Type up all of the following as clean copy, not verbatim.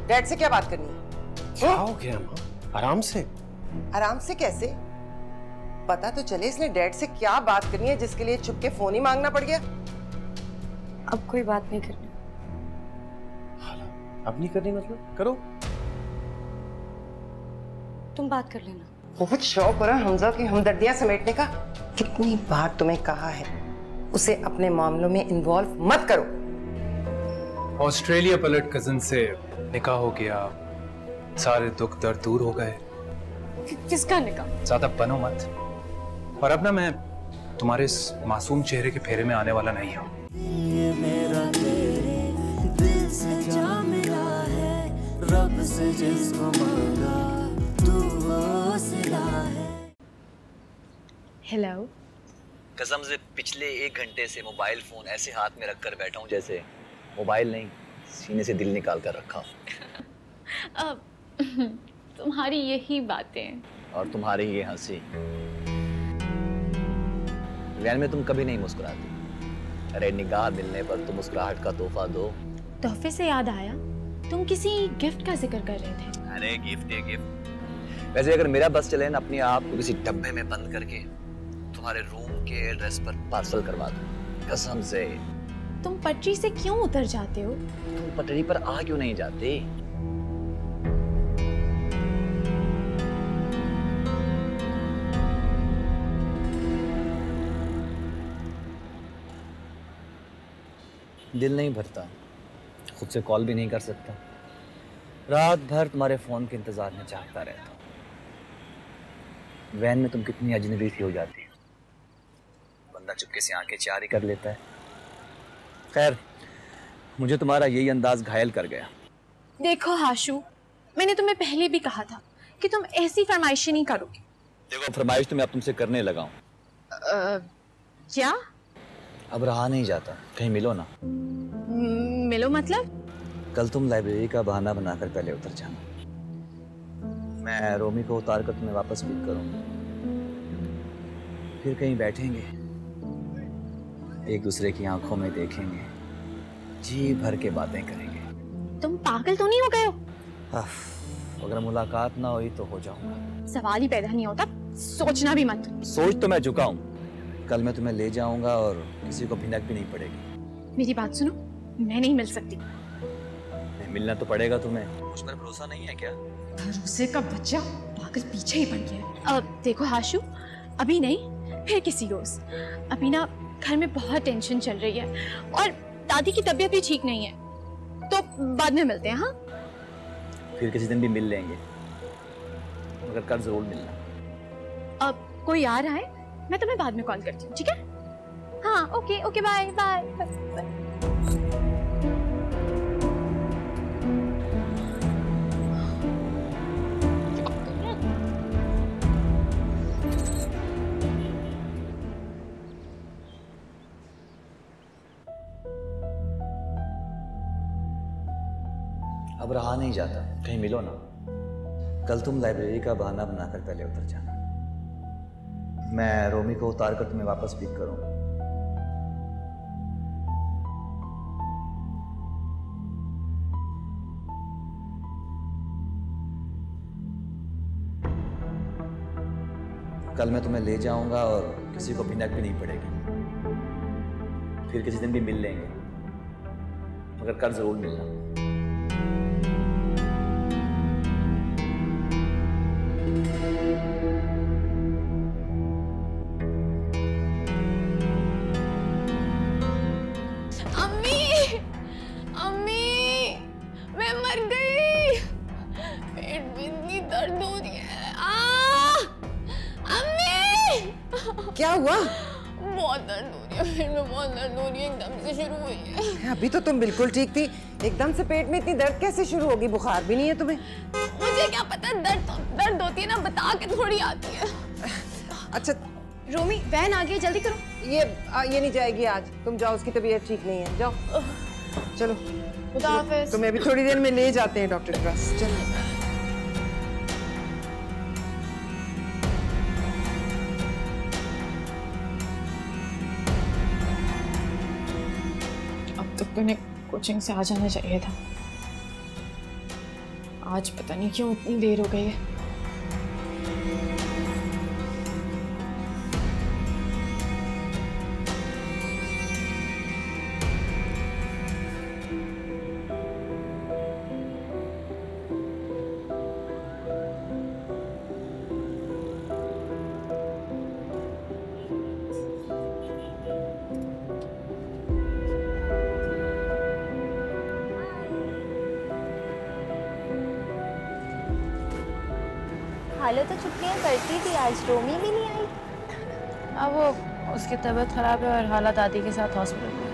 Dad से क्या बात करनी है? क्या हो गया माँ? आराम से। आराम से कैसे? पता तो चले इसने डैड से क्या बात करनी है जिसके लिए चुप के फोन ही मांगना पड़ गया। अब कोई बात नहीं करनी। अब नहीं करनी मतलब? करो। तुम बात कर लेना। बहुत शौक हो रहा हमजा की हमदर्दियां समेटने का। कितनी बार तुम्हें कहा है उसे अपने मामलों में इन्वॉल्व मत करो। ऑस्ट्रेलिया पलट कजन से निकाह हो गया, सारे दुख दर्द दूर हो गए। किसका निकाह? ज्यादा बनो मत। और अब ना मैं तुम्हारे इस मासूम चेहरे के फेरे में आने वाला नहीं हूँ। ये मेरा तेरे दिल से जा मिला है, रब से जिसको मांगा तू वो सिला है। हेलो। कसम से पिछले 1 घंटे से मोबाइल फोन ऐसे हाथ में रखकर बैठा हूँ जैसे मोबाइल नहीं, सीने से दिल निकाल कर रखा। अब तुम्हारी यही बातें और तुम्हारी ये हंसी। वैन में तुम कभी नहीं मुस्कुराती। अरे निगाह मिलने पर तुम मुस्कुराहट का तोहफा दो। तोहफे से याद आया, तुम किसी गिफ्ट का जिक्र कर रहे थे। अरे गिफ्ट है गिफ्ट। वैसे अगर मेरा बस चले ना, अपने आप को किसी डब्बे में बंद करके तुम्हारे रूम के एड्रेस पर पार्सल करवा दो। कसम से। तुम पटरी से क्यों उतर जाते हो? तुम पटरी पर आ क्यों नहीं जाते? दिल नहीं भरता, खुद से कॉल भी नहीं कर सकता, रात भर तुम्हारे फोन के इंतजार में जागता रहता हूँ। वैन में तुम कितनी अजनबी सी हो जाती हो, बंदा चुपके से आंखें चार ही कर लेता है। खैर, मुझे तुम्हारा यही अंदाज घायल कर गया। देखो हाशु, मैंने तुम्हें पहले भी कहा था कि तुम ऐसी फरमाइशें नहीं करोगे। देखो, फरमाइश तो मैं अब तुमसे करने लगा हूँ। क्या? अब रहा नहीं जाता, कहीं मिलो ना। मिलो मतलब? कल तुम लाइब्रेरी का बहाना बनाकर पहले उतर जाना, मैं रोमी को उतार कर तुम्हें वापस पिक करूंगा। फिर कहीं बैठेंगे, एक दूसरे की आंखों में देखेंगे, जी भर के बातें करेंगे। तुम पागल तो नहीं हो गए हो? अगर मुलाकात ना हुई तो हो जाऊंगा। सवाल ही पैदा नहीं होता, सोचना भी मत। सोच तो मैं चुका हूँ। कल मैं तुम्हें ले जाऊंगा और किसी को भिनक भी नहीं पड़ेगी। मेरी बात सुनो, मैं नहीं मिल सकती। नहीं मिलना तो पड़ेगा तुम्हें। मुझ पर भरोसा नहीं है क्या? भरोसे का बच्चा पागल पीछे ही पड़ गया। अब देखो हाशु, अभी नहीं, फिर किसी रोज। अभी ना घर में बहुत टेंशन चल रही है और दादी की तबीयत भी ठीक नहीं है, तो बाद में मिलते हैं। हाँ, फिर किसी दिन भी मिल लेंगे, मगर कल जरूर मिलना। अब कोई आ रहा है, मैं तुम्हें बाद में कॉल करती हूँ, ठीक है? हाँ, okay okay, bye bye bye. अब रहा नहीं जाता, कहीं मिलो ना। कल तुम लाइब्रेरी का बहाना बनाकर पहले उतर जाना, मैं रोमी को उतार कर तुम्हें वापस पिक करूंगा। कल मैं तुम्हें ले जाऊंगा और किसी को भिनक भी नहीं पड़ेगी। फिर किसी दिन भी मिल लेंगे, मगर कल जरूर मिलना। क्या हुआ? बहुत दर्द हो रही है, पेट में बहुत दर्द हो रही है, एकदम से शुरू हुई है। अभी तो तुम बिल्कुल ठीक थी, एकदम से पेट में इतनी दर्द कैसे शुरू होगी? बुखार भी नहीं है तुम्हें? मुझे क्या पता, दर्द होती है ना, बता के थोड़ी आती है। अच्छा रोमी, वैन आ गई, जल्दी करो। ये नहीं जाएगी आज, तुम जाओ, उसकी तबीयत ठीक नहीं है, जाओ। चलो, खुदा हाफिज। तुम्हें अभी थोड़ी देर में ले जाते हैं डॉक्टर के पास। चलो। अब तो उन्हें कोचिंग से आ जाना चाहिए था। आज पता नहीं क्यों इतनी देर हो गई है। हालो तो छुट्टियां करती थी, आज रोमी भी नहीं आई। अब वो उसकी तबीयत खराब है और हाला दादी के साथ हॉस्पिटल में।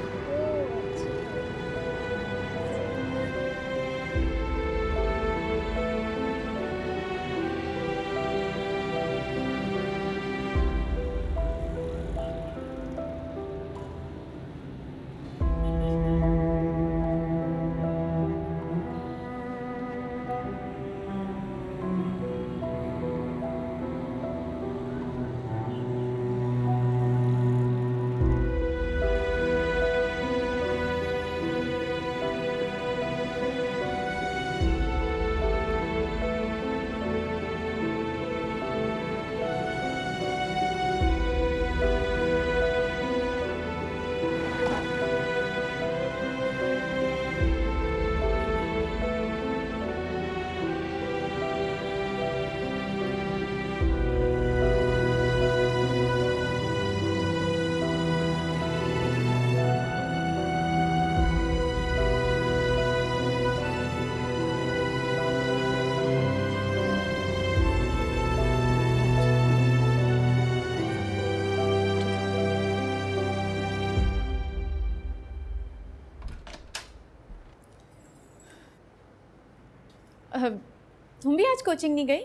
तुम भी आज कोचिंग नहीं गई?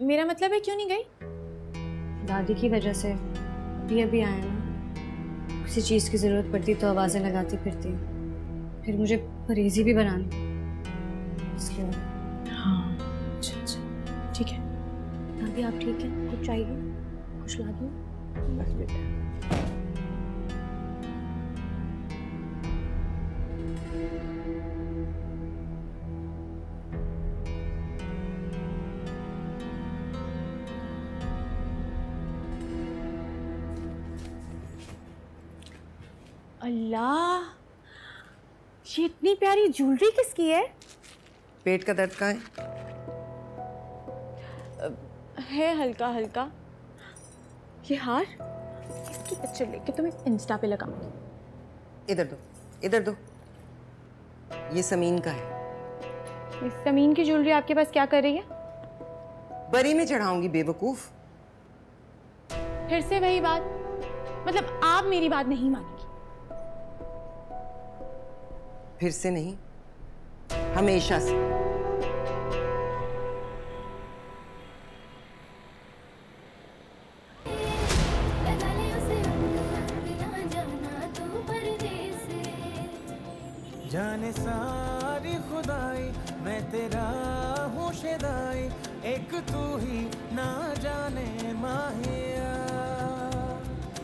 मेरा मतलब है क्यों नहीं गई? दादी की वजह से अभी अभी आया ना, किसी चीज़ की ज़रूरत पड़ती तो आवाज़ें लगाती फिरती, फिर मुझे परहेज़ी भी बनानी, इसलिए। हाँ अच्छा ठीक है। दादी आप ठीक है? कुछ चाहिए? कुछ ला दूँ? बस बेटा। अल्लाह, ये इतनी प्यारी ज्वेलरी किसकी है? पेट का दर्द कहाँ है हल्का हल्का। ये हार इसकी पिक्चर लेके तुम्हें इंस्टा पे लगाऊंगी। इधर दो, इधर दो। ये समीन का है। इस समीन की ज्वेलरी आपके पास क्या कर रही है? बरी में चढ़ाऊंगी बेवकूफ। फिर से वही बात, मतलब आप मेरी बात नहीं मानेंगी। फिर से नहीं, हमेशा से। जाने सारी खुदाई मैं तेरा हूँ शिदाई, एक तू ही ना जाने माहिया।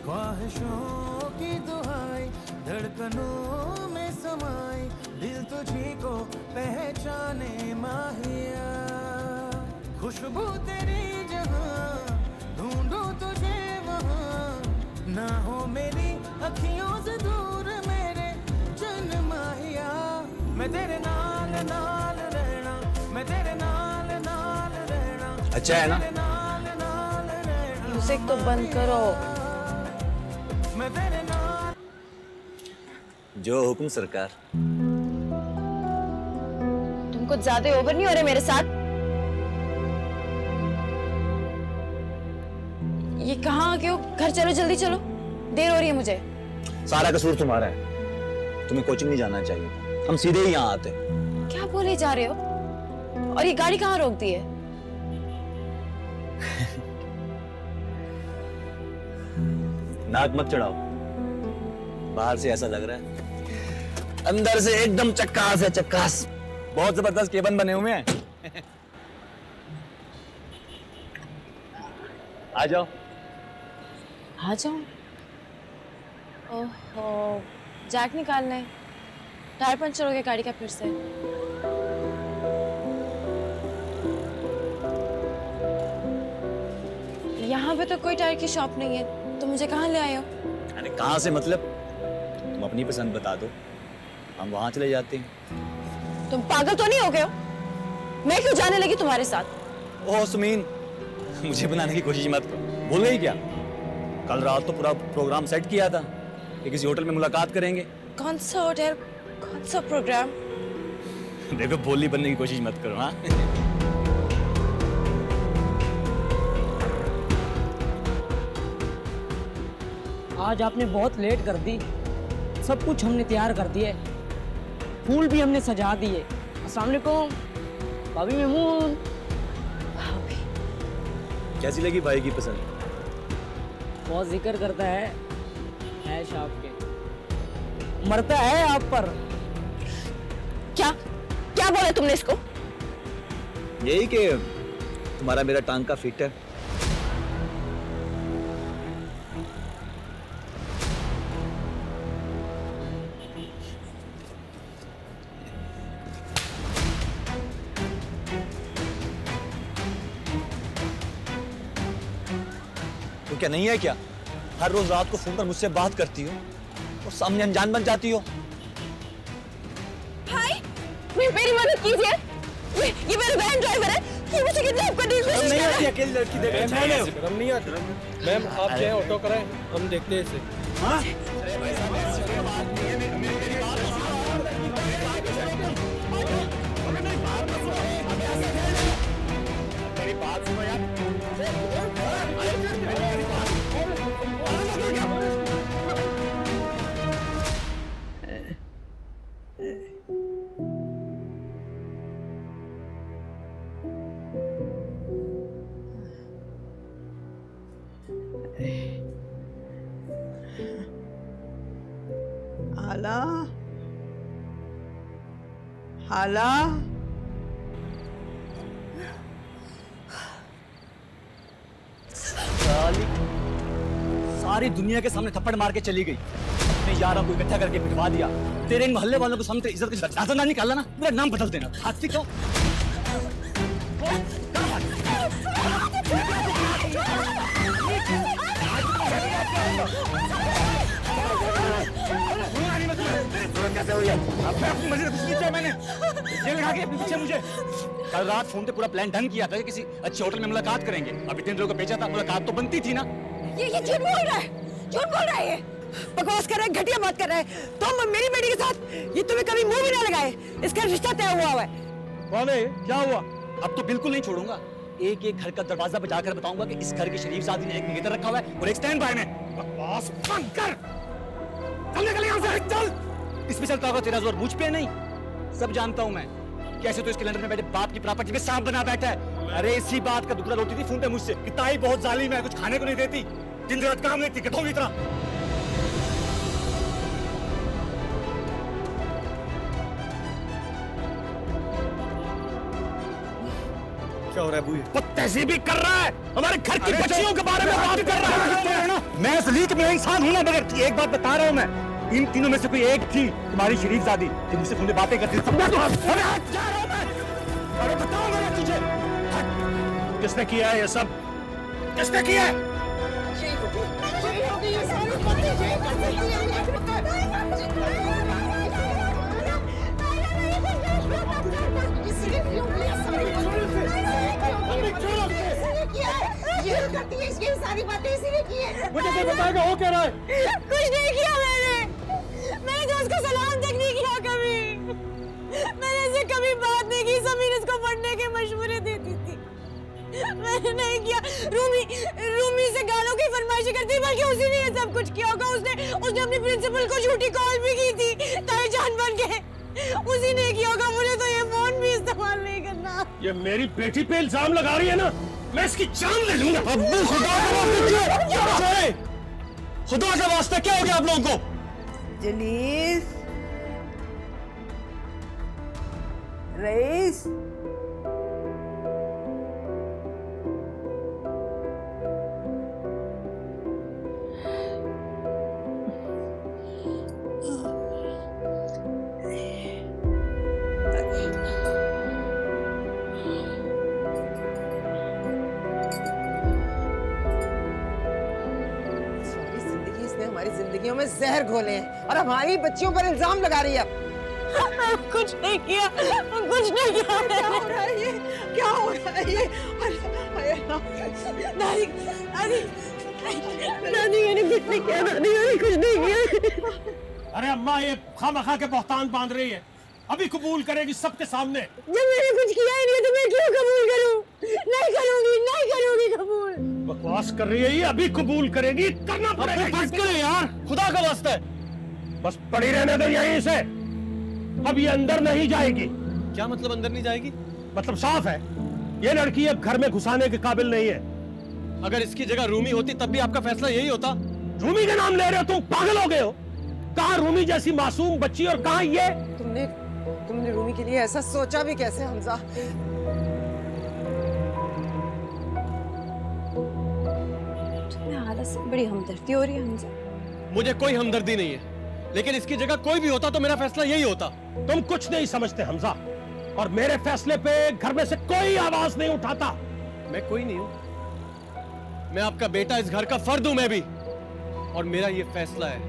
ख्वाहिशों की दुहाई धड़कनों में समाई, दिल तुझी को पहचाने माहिया। खुशबू तेरी जहाँ ढूंढूं तुझे वहाँ, ना हो मेरी अखियों से दूर मेरे जन माहिया। मैं तेरे नाल नाल रहना, मैं तेरे नाल नाल रहना। अच्छा है ना? म्यूजिक तो बंद करो। मैं तेरे नाल। जो हुक्म सरकार। तुम कुछ ज्यादा ओवर नहीं हो रहे मेरे साथ? ये कहाँ आ गए हो? घर चलो, जल्दी चलो, देर हो रही है मुझे। सारा कसूर तुम्हारा है, तुम्हें कोचिंग नहीं जाना चाहिए था, हम सीधे ही यहाँ आते। क्या बोले जा रहे हो? और ये गाड़ी कहाँ रोक दी है? नाक मत चढ़ाओ, बाहर से ऐसा लग रहा है, अंदर से एकदम चक्कास है, चक्कास। बहुत जबरदस्त केबन बने हुए हैं। आ जाओ। आ जाओ? ओहो, जैक निकालना है। टायर पंचर हो गया गाड़ी का फिर से। पे तो कोई टायर की शॉप नहीं है, तो मुझे कहाँ ले आए हो? अरे कहाँ से मतलब, तुम अपनी पसंद बता दो, हम वहाँ चले जाते हैं। तुम पागल तो नहीं हो गए हो? मैं क्यों जाने लगी तुम्हारे साथ? ओह सुमीन, मुझे बनाने की कोशिश मत करो। भूल गई क्या? कल रात तो पूरा प्रोग्राम सेट किया था कि किसी होटल में मुलाकात करेंगे। कौन सा होटल, कौन सा प्रोग्राम? देखो भोली बनने की कोशिश मत करो। हाँ आज आपने बहुत लेट कर दी। सब कुछ हमने तैयार कर दिया, फूल भी हमने सजा दिए। अस्सलाम वालेकुम भाभी मेमून। कैसी लगी भाई की पसंद? बहुत जिक्र करता है ऐश आपके, मरता है आप पर। क्या क्या बोला तुमने इसको? यही कि तुम्हारा मेरा टांग का फिट है। तो क्या नहीं है क्या? हर रोज रात को फोन पर मुझसे बात करती हो और सामने अनजान बन जाती हो। भाई मेरी मदद कीजिए, ये मेरा वैन ड्राइवर है, ये मुझे किडनैप करने की कोशिश कर रहा है। अकेली लड़की देख मैम नहीं आती। मैम आप चाहे ऑटो कराएं, हम देखते हैं इसे। हाँ? मेरी बात सुनो यार। हाला हाला सारी दुनिया के सामने थप्पड़ मार के चली गई, अपने यारों को इकट्ठा करके पिटवा दिया। तेरे इन मोहल्ले वालों को सामने इज्जत की नजर ना निकालना ना, पूरा नाम बदल देना। आज से क्यों? मैंने जेल लगा के पीछे मुझे कल रात फोन पे पूरा प्लान डन किया था कि किसी अच्छे होटल में मुलाकात करेंगे। अब इतने लोगों को भेजा था, मुलाकात तो बनती थी ना। ये झूठ बोल रहा है, झूठ बोल रहा है। ये बकवास कर रहा है, घटिया बात कर रहा है। तुम मेरी बेटी के साथ ये तुम्हें कभी मुंह भी ना लगाए, इसका रिश्ता तय हुआ है। कौन है? क्या हुआ? अब तो बिल्कुल नहीं छोड़ूंगा। एक एक घर का दरवाजा बजा कर बताऊंगा कि इस घर की शरीफ शादी ने एक निकेतर रखा हुआ है और एक स्टैंड बाय ने। बकवास बंद कर, चल निकल यहां से, चल। इसमें चलता होगा तेरा जोर मुझ पे नहीं, सब जानता हूं मैं। कैसे तो इस कैलेंडर में बैठे बाप की प्रॉपर्टी में सांप बना बैठा है। अरे इसी बात का दुखड़ा रोती थी फोन पे मुझसे कि ताई बहुत जालिम है, कुछ खाने को नहीं देती, दिन रात काम लेती, गधों की तरह। क्या हो रहा है बूढ़ी? वो तहजीबी कर रहा है, हमारे घर की बच्चियों के बारे में बात कर रहा है। मैं असली में इंसान हूं ना, मगर एक बात बता रहा हूं मैं, इन तीनों में से कोई एक थी तुम्हारी शरीफजादी जो मुझसे फोन पे बातें करती थी। अरे बताओ मैं तुझे, किसने किया है ये सब? किसने किया है? सारी बातें इसीलिए की है। मुझे तो बताएगा हो क्या रहा है? कुछ नहीं किया मैंने तो उसको सलाम तक नहीं किया कभी। मैंने ऐसे कभी बात नहीं की। समीर उसको पढ़ने के मशवरे देती थी, मैंने नहीं किया। रूमी से गालों की फरमाइश करती, बल्कि उसी ने ये सब कुछ किया होगा। उसने अपने प्रिंसिपल को झूठी कॉल भी की थी ताई जान बन के, उसी ने किया होगा। मुझे तो ये फोन भी इस्तेमाल नहीं करना। ये मेरी बेटी पे इल्जाम लगा रही है ना, मैं इसकी जान ले लूंगा। अब्बू खुदा का वास्ता क्या हो गया आप लोगों को? जलीस, रईस, जिंदगियों में जहर घोले हैं और हमारी बच्चियों पर इल्जाम लगा रही है। कुछ नहीं किया, कुछ नहीं किया। क्या हो रहा है ये? क्या हो रहा है ये? दादी, दादी, दादी मैंने कुछ नहीं किया, दादी मैंने कुछ नहीं किया। अरे अम्मा, ये खामखा के बहतान बांध रही है। अभी कबूल करेगी सबके सामने। जब मैंने कुछ किया ही नहीं तो मैं क्यों कबूल करूं? नहीं करूंगी, नहीं करूंगी कबूल। बकवास कर रही है ये, अभी कबूल करेगी, करना पड़ेगा। बस करो यार, खुदा का वास्ता है। बस पड़ी रहने दो यहीं से। अब ये अंदर नहीं जाएगी। क्या मतलब अंदर नहीं जाएगी? मतलब साफ है, ये लड़की अब घर में घुसाने के काबिल नहीं है। अगर इसकी जगह रूमी होती तब भी आपका फैसला यही होता। रूमी का नाम ले रहे हो तुम? पागल हो गए हो? कहाँ रूमी जैसी मासूम बच्ची और कहाँ ये? तुमने रूमी के लिए ऐसा सोचा भी कैसे हमजा? तुम्हें हालत से बड़ी हमदर्दी हो रही है हमजा। मुझे कोई हमदर्दी नहीं है, लेकिन इसकी जगह कोई भी होता तो मेरा फैसला यही होता। तुम कुछ नहीं समझते हमजा, और मेरे फैसले पे घर में से कोई आवाज नहीं उठाता। मैं कोई नहीं हूं, मैं आपका बेटा, इस घर का फर्द हूं मैं भी। और मेरा ये फैसला है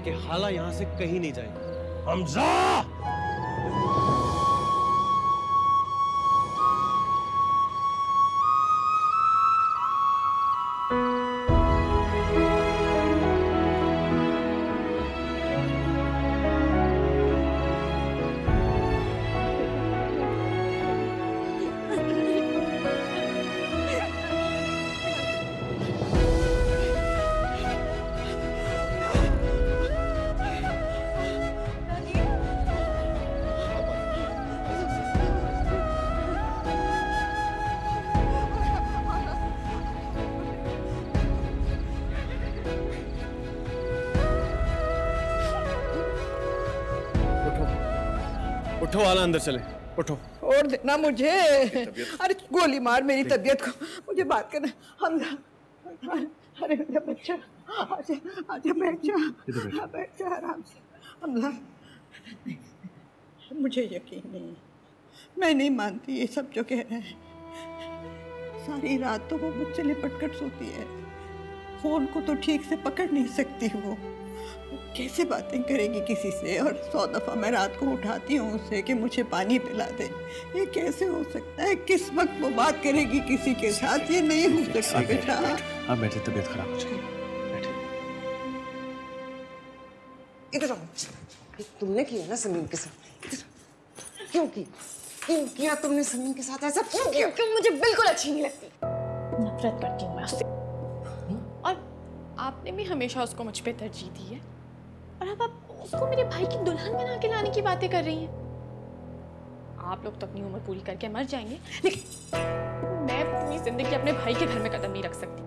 कि हाला यहां से कहीं नहीं जाएगी। हमजा! उठो वाला, अंदर चले, उठो। और देना मुझे। अरे गोली मार मेरी तबीयत को, मुझे बात करना। हमजा, अरे मेरा बच्चा, आजा, आजा, बैठ जा, बैठ जा आराम से। हमजा, मुझे यकीन नहीं है, मैं नहीं मानती ये सब जो कह रहे हैं। सारी रात तो वो मुझसे लिपट कर सोती है, फोन को तो ठीक से पकड़ नहीं सकती वो कैसे बातें करेगी किसी से। और 100 दफ़ा मैं रात को उठाती हूँ उससे कि मुझे पानी पिला दे। ये कैसे हो सकता है? किस वक्त वो बात करेगी किसी के साथ? ये नहीं हो सकता बेटा। आप बैठे, तबीयत खराब हो जाएगी, बैठे। इधर आओ। तुमने किया ना समीम के साथ? क्यों किया तुमने समीम के साथ ऐसा? क्यों किया? क्यों? मुझे बिल्कुल अच्छी नहीं लगती, नफरत करती हूँ मैं उससे। और आपने भी हमेशा उसको मुझ पे तरजीह दी है, और अब आप उसको मेरे भाई की दुल्हन बना के लाने की बातें कर रही हैं। आप लोग तो अपनी उम्र पूरी करके मर जाएंगे, लेकिन मैं पूरी जिंदगी अपने भाई के घर में कदम नहीं रख सकती।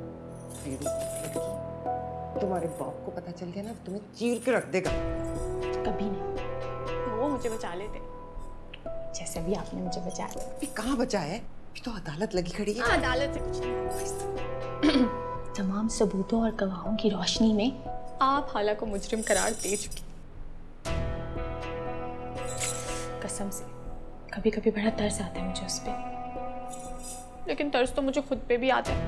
तुम्हारे बाप को पता चल गया ना, तुम्हें चीर के रख देगा। कभी नहीं, वो मुझे बचा लेते जैसे भी आपने मुझे बचाया। कहाँ बचा है? तो अदालत लगी खड़ी है। अदालत से कुछ नहीं। तमाम सबूतों और गवाहों की रोशनी में आप हाला को मुजरिम करार दे चुकी। कसम से कभी कभी बड़ा तरस आता है मुझे उस पे, लेकिन तरस तो मुझे खुद पे भी आता है।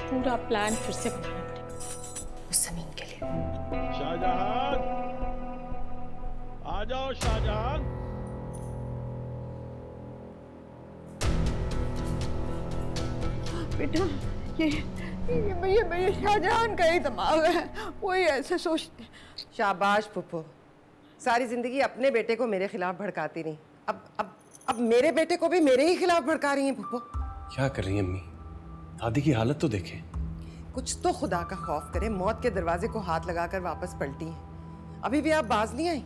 पूरा प्लान फिर से बनाना पड़ेगा उस जमीन के लिए। शाहजहां, आ जाओ शाहजहां। बेटा, ये शाहजहां का ही दिमाग है, वही ऐसे सोचते। शाबाश पुप्पो, सारी जिंदगी अपने बेटे को मेरे खिलाफ भड़काती रही, अब मेरे बेटे को भी मेरे ही खिलाफ भड़का रही हैं पुप्पो। क्या कर रही है अम्मी? दादी की हालत तो देखें। कुछ तो खुदा का खौफ करे, मौत के दरवाजे को हाथ लगाकर वापस पलटी हैं। अभी भी आप बाज नहीं आई?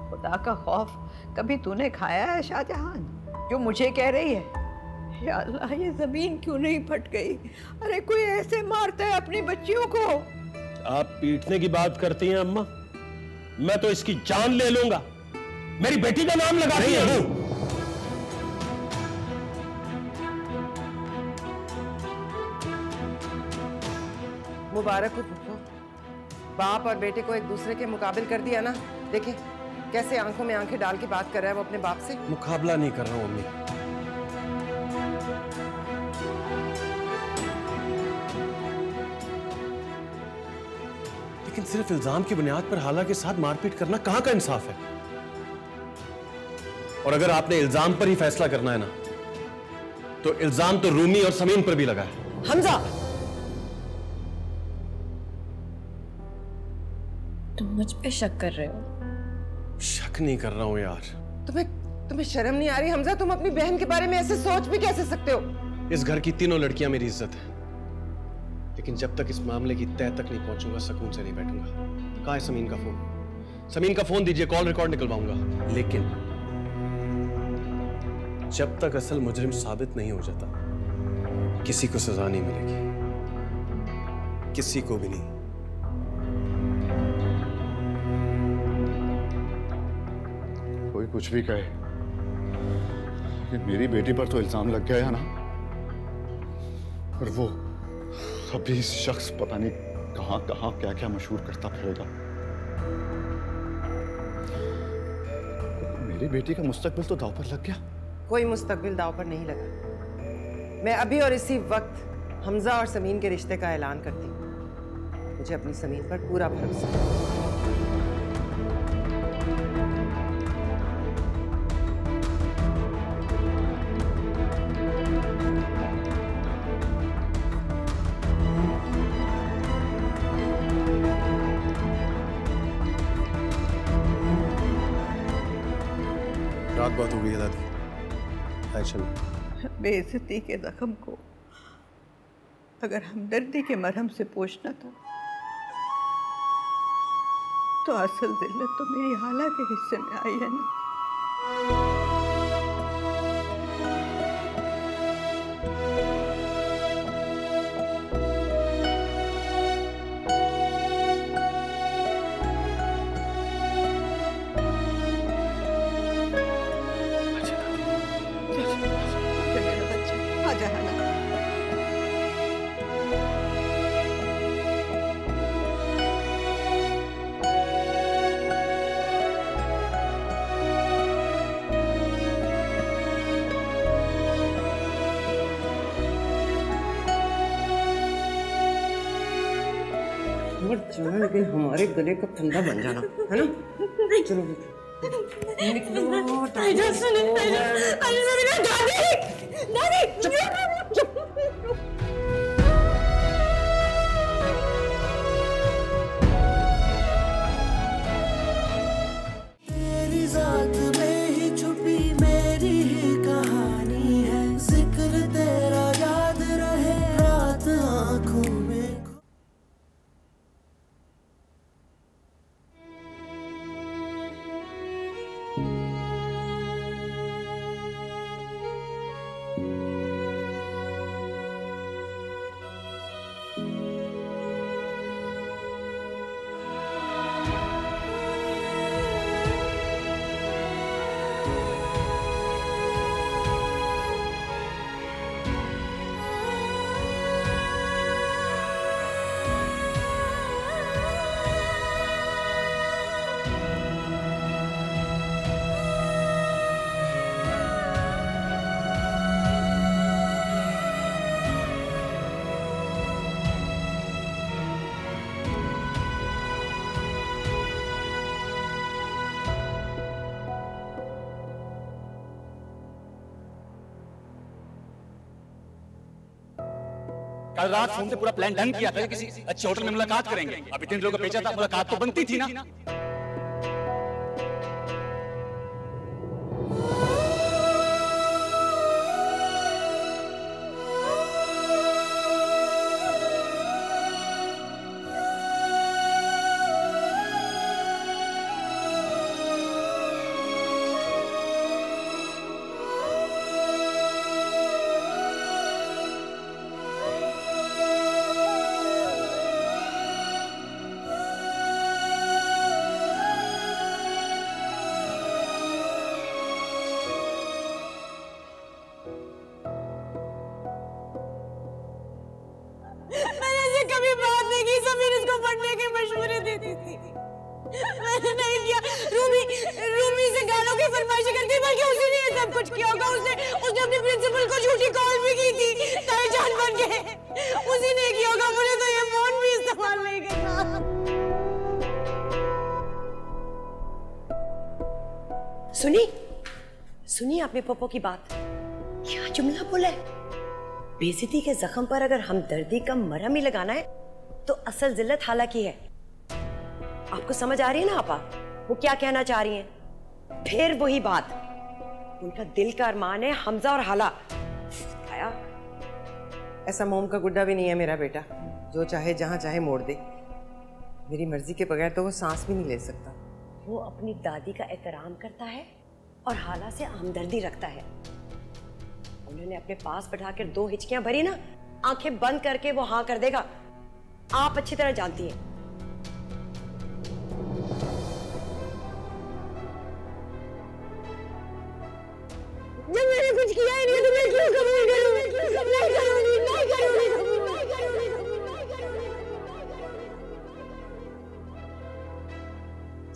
खुदा का खौफ कभी तूने खाया है शाहजहां, जो मुझे कह रही है? या अल्लाह, ये जमीन क्यों नहीं फट गई? अरे कोई ऐसे मारता है अपनी बच्चियों को? आप पीटने की बात करती हैं अम्मा, मैं तो इसकी जान ले लूंगा। मेरी बेटी का नाम लगा रही है। मुबारक हो पुप्पो, बाप और बेटे को एक दूसरे के मुकाबिल कर दिया ना। देखे कैसे आंखों में आंखें डाल के बात कर रहा है वो अपने बाप से। मुकाबला नहीं कर रहा हूँ अम्मी, लेकिन सिर्फ इल्जाम की बुनियाद पर हाला के साथ मारपीट करना कहां का इंसाफ है? और अगर आपने इल्जाम पर ही फैसला करना है ना, तो इल्जाम तो रूमी और समीन पर भी लगा है। हमजा, तुम मुझ पे शक कर रहे हो? शक नहीं कर रहा हूं यार। तुम्हें शर्म नहीं आ रही हमजा? तुम अपनी बहन के बारे में ऐसे सोच भी कैसे सकते हो? इस घर की तीनों लड़कियां मेरी इज्जत है, लेकिन जब तक इस मामले की तह तक नहीं पहुंचूंगा सुकून से नहीं बैठूंगा। कहां है समीन का फोन? समीन का फोन दीजिए, कॉल रिकॉर्ड निकलवाऊंगा। लेकिन जब तक असल मुजरिम साबित नहीं हो जाता, किसी को सजा नहीं मिलेगी, किसी को भी नहीं। कोई कुछ भी कहे, मेरी बेटी पर तो इल्जाम लग गया है ना, और वो अभी इस शख्स पता नहीं कहां कहां क्या क्या मशहूर करता फिरेगा। मेरी बेटी का मुस्तकबिल तो दांव पर लग गया। कोई मुस्तकबिल दांव पर नहीं लगा। मैं अभी और इसी वक्त हमजा और समीन के रिश्ते का ऐलान करती हूँ। मुझे अपनी समीन पर पूरा भरोसा है। रात बहुत हो गई है दादी। बेइज्जती के जख्म को अगर हमदर्दी के मरहम से पोंछना था, तो असल जिल्लत तो मेरी हाला के हिस्से में आई है ना। चलो, लेकिन हमारे गले का फंदा बन जाना है ना। चलो तेरी जात में ही छुपी मेरी ही कहानी है, जिक्र तेरा याद रहे रात आंखों में। कल रात फोन पे पूरा प्लान डन किया था कि किसी अच्छे होटल में मुलाकात करेंगे। अब इतने लोगों को भेजा था, मुलाकात तो बनती थी ना। रूमी से गालों की फरमाइश करती, बल्कि उसी ने ये सब कुछ किया होगा। उसने अपने प्रिंसिपल को झूठी कॉल भी की थी ताईजान बन के, उसी ने किया होगा। मुझे तो ये फोन भी इस्तेमाल नहीं करना। सुनी आपने पप्पो की बात? क्या जुमला बोला है? बेइज्जती के जख्म पर अगर हमदर्दी का मरहम ही लगाना है तो असल जिल्लत हाला की है। आपको समझ आ रही है ना आपा वो क्या कहना चाह रही हैं? फिर वही बात, उनका दिल का अरमान है हमजा और हाला। आया ऐसा मोम का गुड्डा भी नहीं है मेरा बेटा, जो चाहे जहां चाहे मोड़ दे। मेरी मर्जी के बगैर तो वो सांस भी नहीं ले सकता। वो अपनी दादी का एहतराम करता है और हाला से हमदर्दी रखता है। उन्होंने अपने पास बैठाकर 2 हिचकियां भरी ना, आंखें बंद करके वो हाँ कर देगा। आप अच्छी तरह जानती हैं। जब मैंने कुछ किया ही नहीं तो मैं क्यों कबूल करूं? नहीं करूंगी, नहीं करूंगी कबूल, नहीं करूंगी कबूल, नहीं करूंगी।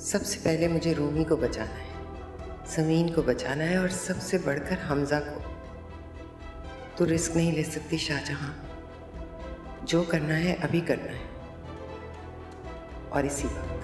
सबसे पहले मुझे रूमी को बचाना है, समीन को बचाना है और सबसे बढ़कर हमजा को। तू रिस्क नहीं ले सकती शाहजहां, जो करना है अभी करना है और इसी वक्त।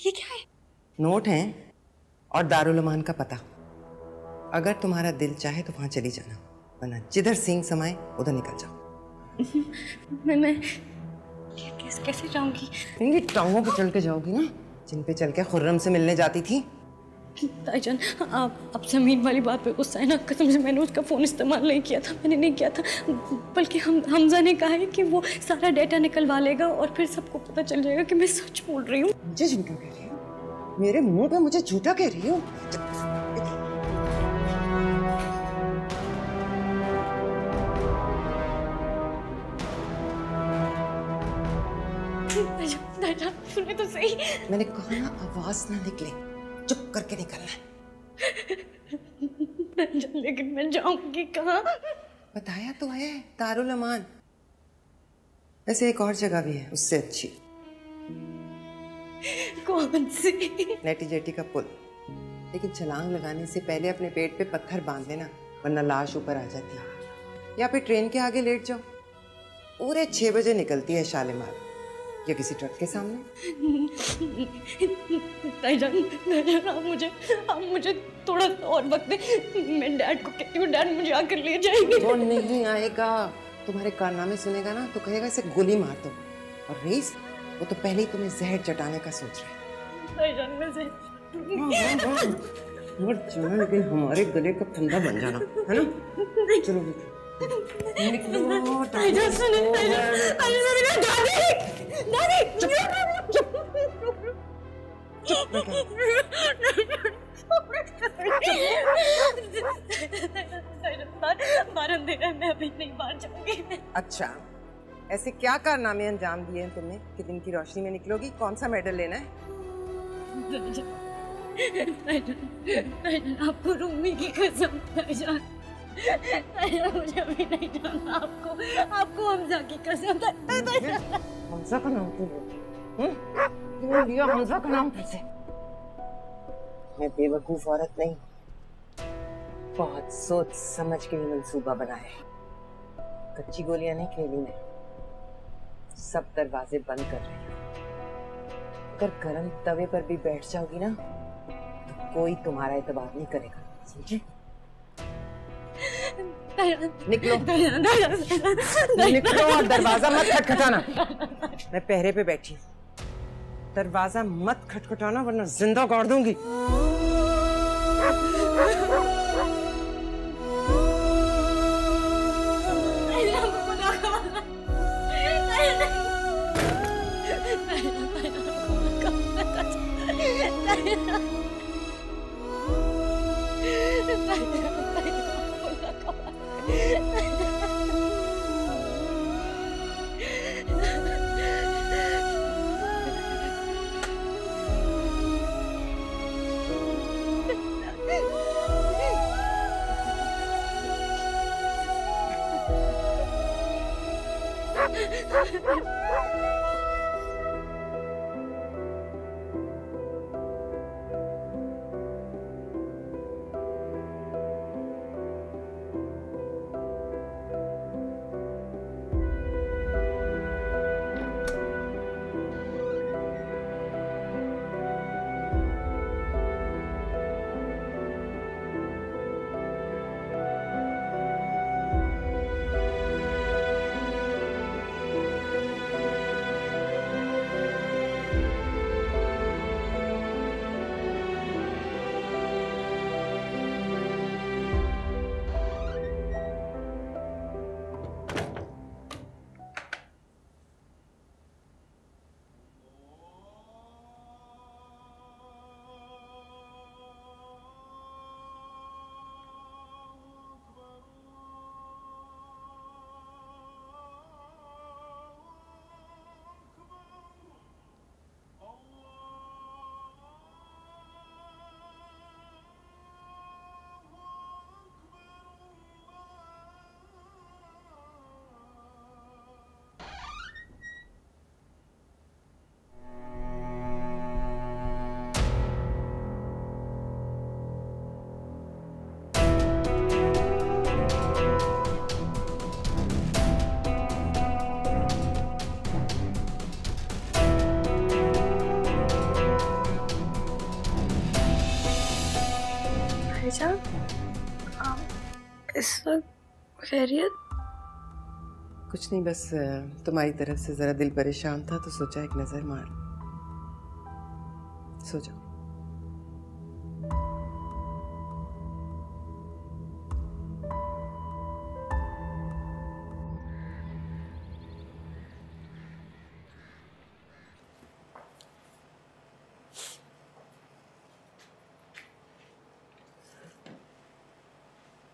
ये क्या है? नोट हैं और दारुल अमान का पता। अगर तुम्हारा दिल चाहे तो वहां चली जाना, वरना जिधर सिंह समाए उधर निकल जाओ। मैं कैसे जाऊंगी? इनकी टांगों पे चल के जाओगी ना, जिन पे चल के खुर्रम से मिलने जाती थी। ताईजान, आप समीन वाली बात पे गुस्सा है ना? कसम से मैंने उसका फ़ोन इस्तेमाल नहीं किया था, मैंने नहीं किया था। बल्कि हमजा ने कहा है कि वो सारा डेटा निकलवा लेगा और फिर सबको पता चल जाएगा कि मैं सच बोल रही हूँ। मुझे झूठा कह रही हो? मेरे मुंह पे मुझे झूठा कह रही हो? सुने तो सही। मैंने कहा ना आवाज ना निकले, चुप करके निकलना है। लेकिन मैं जाऊंगी कहाँ? बताया तो है, दारुल अमान। वैसे एक और जगह भी है उससे अच्छी। कौन सी? नेटी जेटी का पुल। लेकिन छलांग लगाने से पहले अपने पेट पे पत्थर बांध लेना, वरना लाश ऊपर आ जाती है। या फिर ट्रेन के आगे लेट जाओ, पूरे 6 बजे निकलती है शालीमार, या किसी ट्रक के सामने। आप मुझे थोड़ा सा और वक्त दे। मैं डैड को कहती हूँ, डैड मुझे आकर ले जाएंगे। वो नहीं आएगा, तुम्हारे कारनामे सुनेगा ना तो कहेगा इसे गोली मार दो। और रईस, वो तो पहले ही तुम्हें जहर चटाने का सोच रहा है। मर जाना, लेकिन हमारे गले का फंदा बन जाना, है ना? चलो बेटा। मैं अभी नहीं बाहर जाऊंगी। अच्छा, ऐसे क्या कारनामे अंजाम दिए हैं तुमने कि दिन की रोशनी में निकलोगी? कौन सा मेडल लेना है? आपको रूमी की कसम, मुझे अभी नहीं जाना। आपको हमजा की कसम। हमजा का नाम क्यों लिया? हमजा का नाम कैसे? मैं बेवकूफ औरत नहीं, बहुत सोच समझ के मंसूबा बनाया है। कच्ची गोलियां नहीं खेली मैं, सब दरवाजे बंद कर रही हूँ। अगर गर्म तवे पर भी बैठ जाओगी ना तो कोई तुम्हारा एतबार नहीं करेगा, समझे? निकलो, निकलो और दरवाजा मत खटखटाना। मैं पहरे पे बैठी, दरवाजा मत खटखटाना वरना जिंदा गाड़ दूंगी। इस वक्त खैरियत? कुछ नहीं, बस तुम्हारी तरफ से जरा दिल परेशान था तो सोचा एक नजर मार। सो जाओ।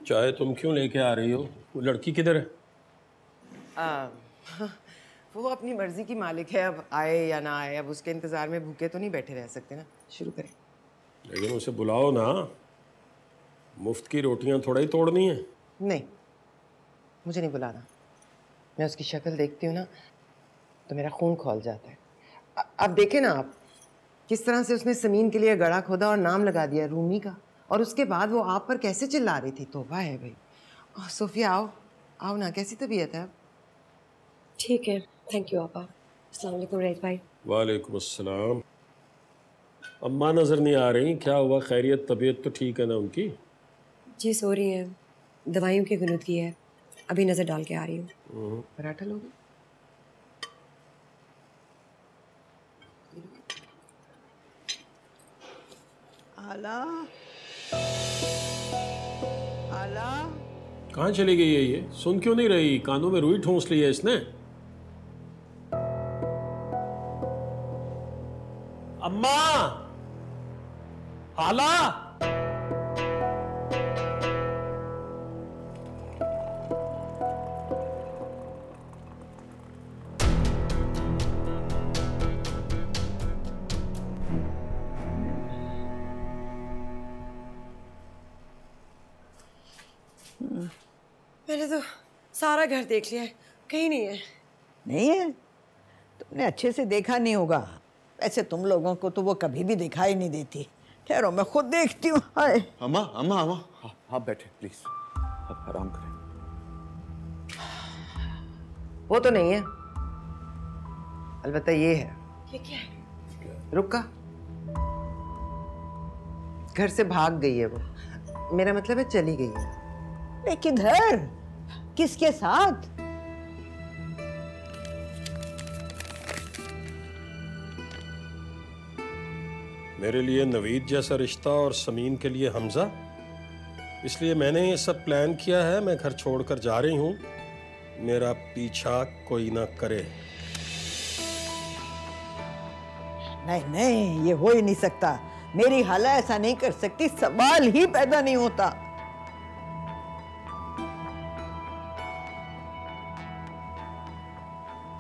चाय तुम क्यों लेके आ रही हो? वो लड़की किधर है? वो अपनी मर्जी की मालिक है, अब आए या ना आए, अब उसके इंतजार में भूखे तो नहीं बैठे रह सकते ना। शुरू करें। लेकिन उसे बुलाओ ना, मुफ्त की रोटियां थोड़ा ही तोड़नी है। नहीं, मुझे नहीं बुलाना। मैं उसकी शक्ल देखती हूँ ना तो मेरा खून खौल जाता है। अब देखें ना आप, किस तरह से उसने समीन के लिए गड़ा खोदा और नाम लगा दिया रूमी का, और उसके बाद वो आप पर कैसे चिल्ला रही थी। तौबा है भाई। सोफिया आओ, आओ ना, कैसी तबीयत है? ठीक है, थैंक यू आपा। अस्सलाम वालेकुम रईस भाई। वालेकुम अस्सलाम। अम्मा नजर नहीं आ रही, क्या हुआ? खैरियत, तबीयत तो ठीक है ना उनकी? जी सो रही है, दवाइयों की गुनूदगी है, अभी नजर डाल के आ रही हूँ। पराठा लोगे? आला, आला, कहाँ चली गई है ये? सुन क्यों नहीं रही? कानों में रुई ठूंस ली है इसने। अम्मा, आला, मैंने तो सारा घर देख लिया है, कहीं नहीं है। नहीं है? तुमने अच्छे से देखा नहीं होगा। वैसे तुम लोगों को तो वो कभी भी दिखाई नहीं देती। ठहरो, मैं खुद देखती हूँ। हाय अम्मा, अम्मा, अम्मा, आप बैठे प्लीज, आप आराम करें। वो तो नहीं है, अलबत्ता ये है। ये क्या है? रुका, घर से भाग गई है वो। मेरा मतलब है चली गई है। लेकिन किधर, किसके साथ? मेरे लिए नवीद जैसा रिश्ता और समीन के लिए हमजा, इसलिए मैंने ये सब प्लान किया है। मैं घर छोड़कर जा रही हूँ, मेरा पीछा कोई ना करे। नहीं नहीं, ये हो ही नहीं सकता। मेरी हाला ऐसा नहीं कर सकती, सवाल ही पैदा नहीं होता।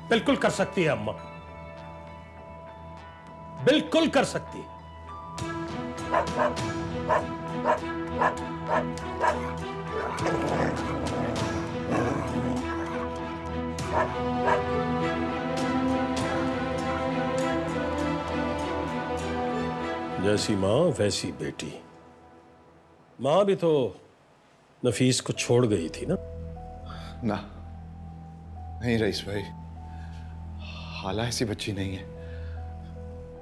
बिल्कुल कर सकती है अम्मा, बिल्कुल कर सकती है। जैसी माँ वैसी बेटी। माँ भी तो नफीस को छोड़ गई थी ना? ना, नहीं रईस भाई, हाला ऐसी बच्ची नहीं है।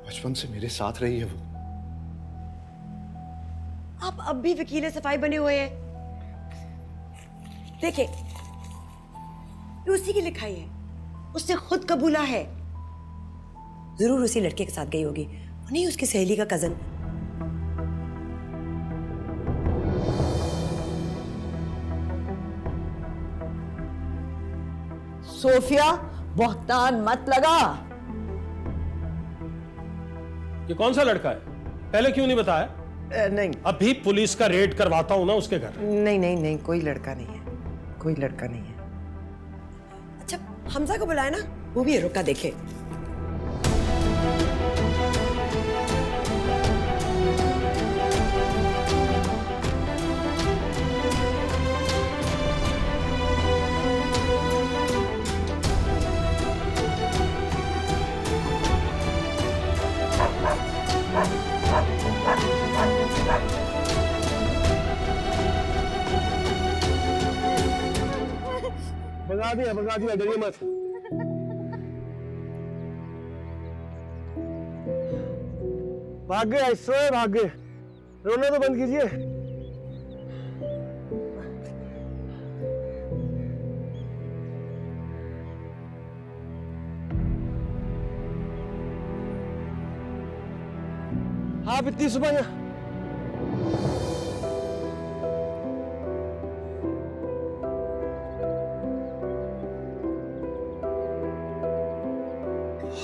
बचपन से मेरे साथ रही है वो। आप अब भी वकील सफाई बने हुए हैं। देखिए, ये उसी की लिखाई है, उसने खुद कबूला है। जरूर उसी लड़के के साथ गई होगी, नहीं उसकी सहेली का कजन। सोफिया, बहतान मत लगा। ये कौन सा लड़का है? पहले क्यों नहीं बताया? नहीं, अभी पुलिस का रेड करवाता हूं ना उसके घर। नहीं नहीं नहीं, कोई लड़का नहीं है, कोई लड़का नहीं है। अच्छा, हमजा को बुलाया ना, वो भी रुका देखे। भगा दिया, डरिए मत। भाग गए, ऐसे भाग गए। रोना तो बंद कीजिए। आप इतनी सुबह यहाँ?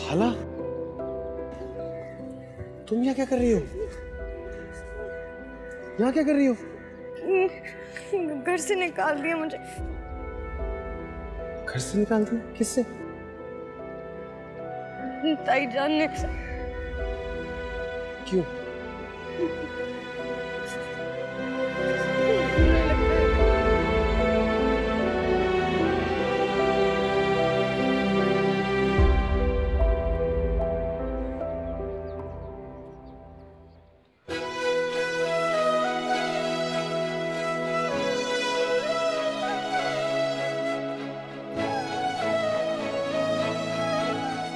हाला, तुम यहाँ क्या कर रही हो? यहाँ क्या कर रही हो? घर से निकाल दिया मुझे। घर से निकाल दिया? किससे? ताई जान ने। क्यों?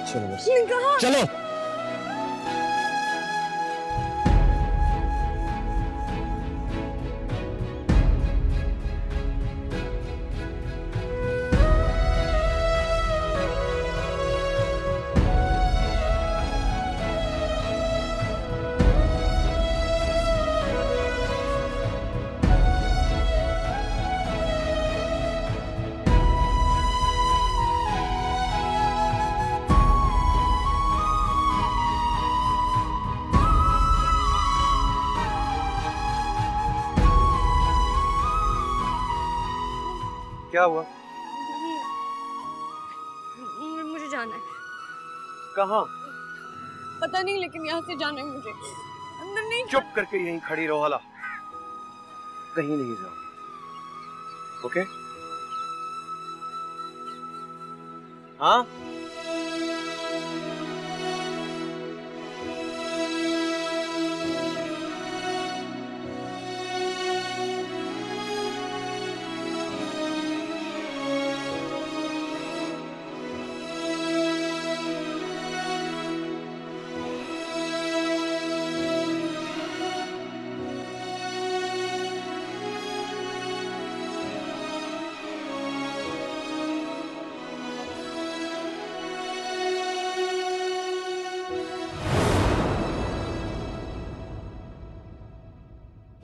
चलो चलो। क्या हुआ? मुझे जाना है। कहाँ? पता नहीं, लेकिन यहाँ से जाना है मुझे। अंदर नहीं। चुप करके यहीं खड़ी रहो हाला, कहीं नहीं जाओ। ओके? हाँ?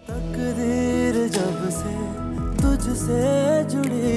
तकदीर जब से तुझसे जुड़ी